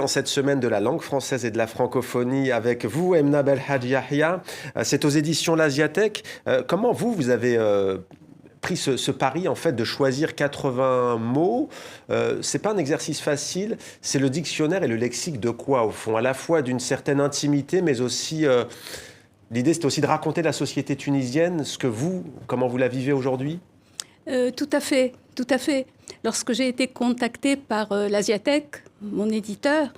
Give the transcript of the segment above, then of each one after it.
En cette semaine de la langue française et de la francophonie avec vous, Emna Belhadj Yahia. C'est aux éditions L'Asiathèque. Comment vous avez pris ce pari en fait de choisir 80 mots? C'est pas un exercice facile. C'est le dictionnaire et le lexique de quoi au fond? À la fois d'une certaine intimité, mais aussi l'idée c'était aussi de raconter la société tunisienne, comment vous la vivez aujourd'hui? Tout à fait, tout à fait. Lorsque j'ai été contactée par l'Asiathèque, mon éditeur,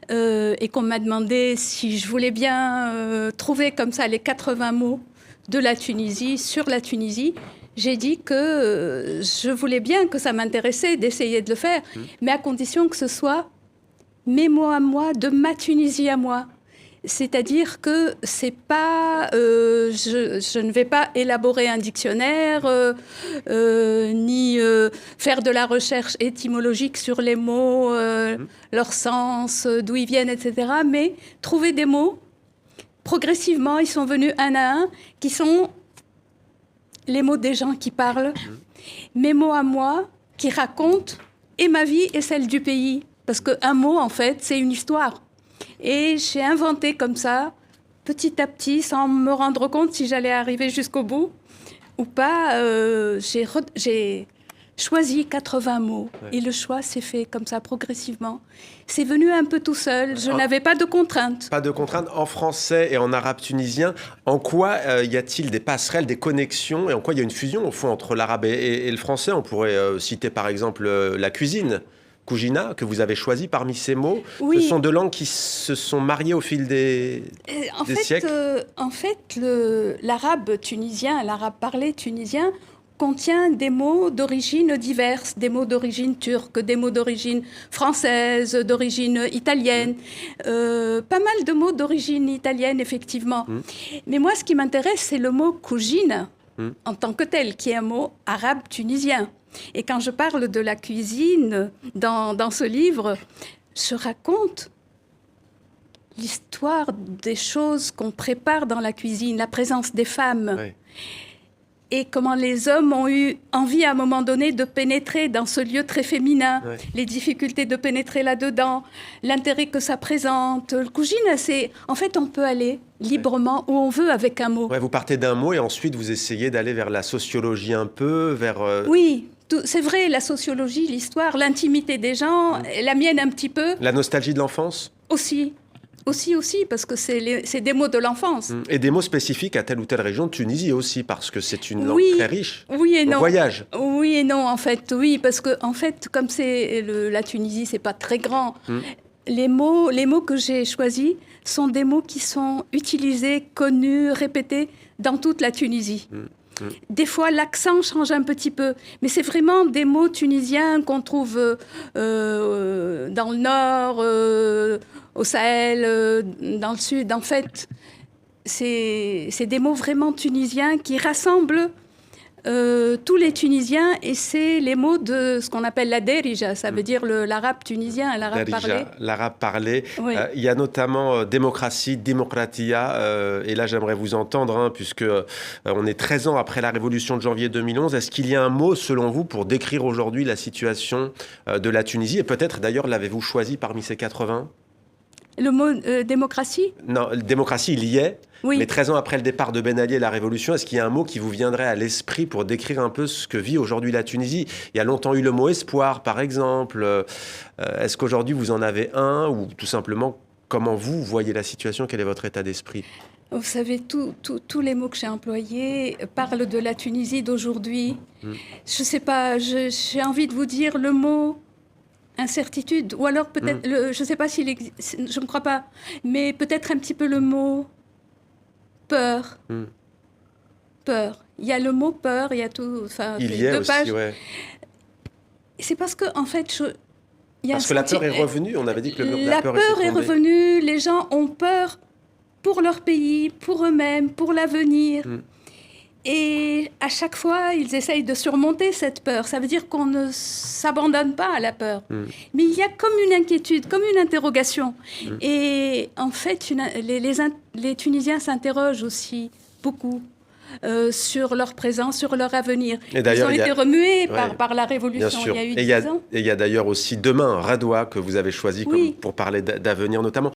et qu'on m'a demandé si je voulais bien trouver comme ça les 80 mots de la Tunisie, sur la Tunisie, j'ai dit que je voulais bien, que ça m'intéressait d'essayer de le faire, mais à condition que ce soit mes mots à moi, de ma Tunisie à moi. C'est-à-dire que c'est pas, je ne vais pas élaborer un dictionnaire, ni faire de la recherche étymologique sur les mots, leur sens, d'où ils viennent, etc. Mais trouver des mots, progressivement, ils sont venus un à un, qui sont les mots des gens qui parlent, mes mots à moi, qui racontent et ma vie et celle du pays. Parce qu'un mot, en fait, c'est une histoire. Et j'ai inventé comme ça, petit à petit, sans me rendre compte si j'allais arriver jusqu'au bout ou pas. J'ai choisi 80 mots. Ouais. Et le choix s'est fait comme ça, progressivement. C'est venu un peu tout seul. Je n'avais pas de contraintes. Pas de contraintes. En français et en arabe tunisien, en quoi y a-t-il des passerelles, des connexions, et en quoi il y a une fusion, au fond, entre l'arabe et le français? On pourrait citer, par exemple, la cuisine. Kujina, que vous avez choisi parmi ces mots. Oui. Ce sont deux langues qui se sont mariées au fil des siècles. En fait, l'arabe tunisien, l'arabe parlé tunisien, contient des mots d'origine diverses, des mots d'origine turque, des mots d'origine française, d'origine italienne, pas mal de mots d'origine italienne, effectivement. Mais moi, ce qui m'intéresse, c'est le mot kujina, en tant que tel, qui est un mot arabe tunisien. Et quand je parle de la cuisine dans ce livre, je raconte l'histoire des choses qu'on prépare dans la cuisine, la présence des femmes. Oui. Et comment les hommes ont eu envie à un moment donné de pénétrer dans ce lieu très féminin, oui. Les difficultés de pénétrer là-dedans, l'intérêt que ça présente. Le cuisine, c'est... En fait, on peut aller librement où on veut avec un mot. Ouais, vous partez d'un mot et ensuite vous essayez d'aller vers la sociologie un peu, vers... Oui, c'est vrai, la sociologie, l'histoire, l'intimité des gens, la mienne un petit peu. La nostalgie de l'enfance ? Aussi, parce que c'est des mots de l'enfance. Et des mots spécifiques à telle ou telle région de Tunisie aussi, parce que c'est une langue très riche. Oui et non. Voyage. Oui et non, en fait, oui, parce que en fait, comme c'est la Tunisie, c'est pas très grand. Les mots que j'ai choisis sont des mots qui sont utilisés, connus, répétés dans toute la Tunisie. Des fois, l'accent change un petit peu, mais c'est vraiment des mots tunisiens qu'on trouve dans le nord, au Sahel, dans le sud. En fait, c'est des mots vraiment tunisiens qui rassemblent tous les Tunisiens, et c'est les mots de ce qu'on appelle la derija, ça veut dire l'arabe tunisien, l'arabe parlé. L'arabe parlé. Oui. Il y a notamment démocratie, démocratia, et là j'aimerais vous entendre, puisque on est 13 ans après la révolution de janvier 2011. Est-ce qu'il y a un mot, selon vous, pour décrire aujourd'hui la situation de la Tunisie? Et peut-être, d'ailleurs, l'avez-vous choisi parmi ces 80? Le mot démocratie? Non, démocratie, il y est. Oui. Mais 13 ans après le départ de Ben Ali et la Révolution, est-ce qu'il y a un mot qui vous viendrait à l'esprit pour décrire un peu ce que vit aujourd'hui la Tunisie? Il y a longtemps eu le mot espoir, par exemple. Est-ce qu'aujourd'hui, vous en avez un? Ou tout simplement, comment vous voyez la situation? Quel est votre état d'esprit? Vous savez, tous les mots que j'ai employés parlent de la Tunisie d'aujourd'hui. Je ne sais pas, j'ai envie de vous dire le mot... incertitude, ou alors peut-être, je ne sais pas s'il existe, je ne crois pas, mais peut-être un petit peu le mot peur. Peur. Il y a le mot peur, il y a tout, enfin, il y a deux aussi, pages. Ouais. C'est parce que, en fait, parce que la peur est revenue, on avait dit que la peur est revenue, les gens ont peur pour leur pays, pour eux-mêmes, pour l'avenir. Et à chaque fois, ils essayent de surmonter cette peur. Ça veut dire qu'on ne s'abandonne pas à la peur. Mais il y a comme une inquiétude, comme une interrogation. Et en fait, les Tunisiens s'interrogent aussi beaucoup sur leur présent, sur leur avenir. Et ils ont été remués ouais, par la Révolution il y a eu 10 ans. Et il y a d'ailleurs aussi demain Radoua que vous avez choisi pour parler d'avenir notamment.